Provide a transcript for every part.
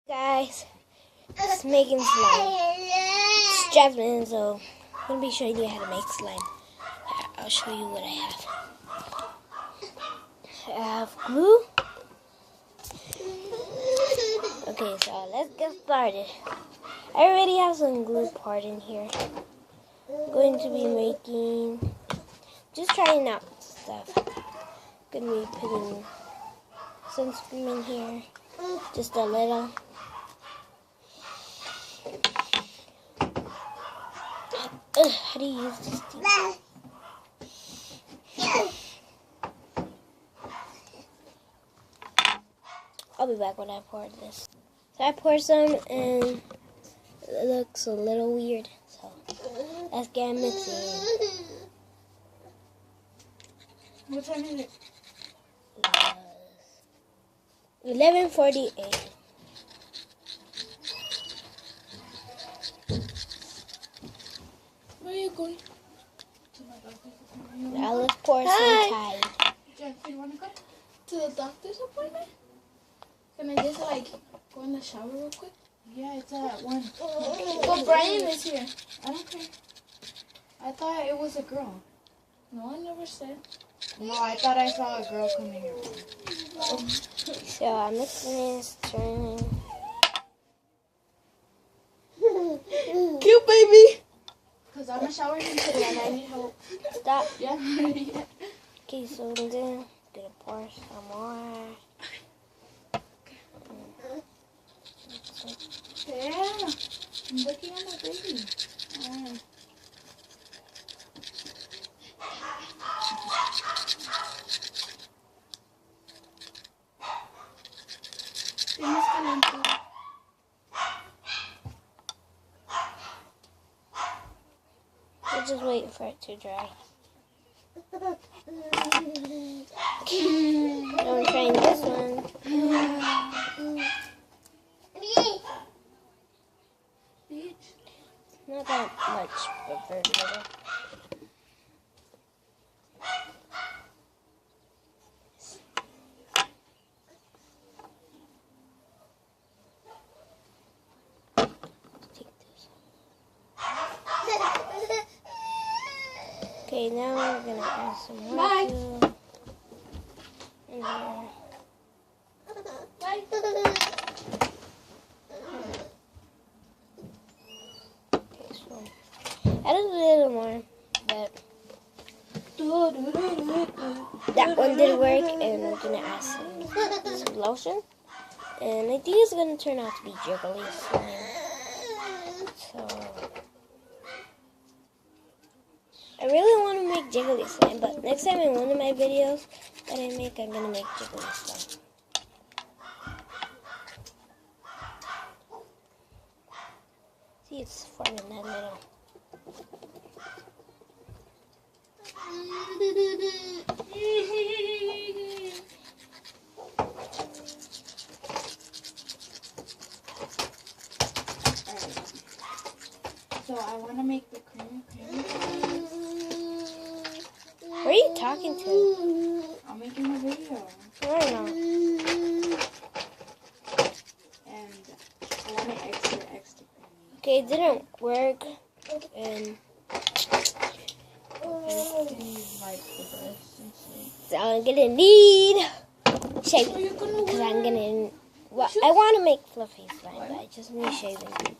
Guys, it's making slime. It's Jasmine, so I'm going to be showing you how to make slime. I'll show you what I have. I have glue. Okay, so let's get started. I already have some glue part in here. I'm going to be making, just trying out stuff. I'm going to be putting sunscreen in here, just a little. How do you use this thing? I'll be back when I pour this. So I poured some and it looks a little weird. So let's get mixing. What time is it? 11:48. Where are you going? Now let's pour some Tide. Jeff, you want to go to the doctor's appointment? Can I just go in the shower real quick? Yeah, it's at 1. But Brian is here. I don't care. I thought it was a girl. No, I never said. No, I thought I saw a girl coming here. So I'm mixing this, turning. Cute baby! Because I'm going to shower him today and I need help. Stop. Yeah. Okay, so then I'm gonna pour some more. Yeah. I'm looking at my baby. Tienes calentura. We're just waiting for it to dry. Now I'm trying this one. Not that much, but very little. Okay, now we're gonna add some more glue in here. Okay, so add a little more, but that one didn't work, and I'm gonna add some lotion, and I think it's gonna turn out to be jiggly slime. So I really want to make jiggly slime, but next time in one of my videos that I make, I'm going to make jiggly slime. See, it's forming that little. So I want to make the cream. Who are you talking to? I'm making a video. I don't know. And I want it extra creamy. Okay, it didn't work. And so I'm gonna need shaving, because I'm gonna. Well, I want to make fluffy slime, but I just need shaving.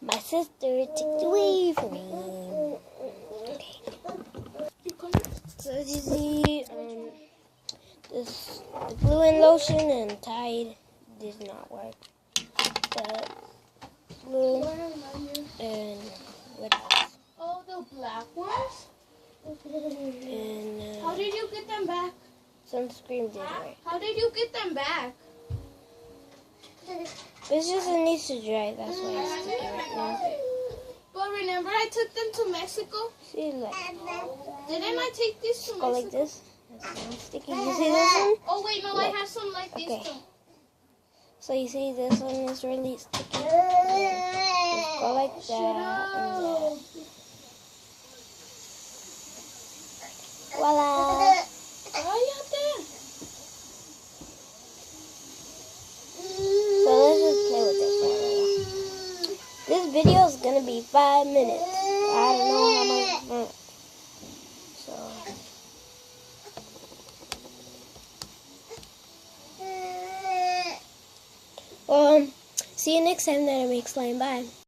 My sister took it away from me. Okay. So as you see, the glue and lotion and Tide did not work. But glue and what else? Oh, the black ones? And How did you get them back? sunscreen did work. How did you get them back? It's just it needs to dry. That's why it's sticky right now. But remember I took them to Mexico? See, like, Didn't I take this to go Mexico? like this. That's not sticky. You see this one? Oh wait, no, I have some like this Okay. too. So you see this one is really sticky. Just go like that and that. Voila! So let's just play with it. gonna be 5 minutes. I don't know how much. So, see you next time that I make slime. Bye.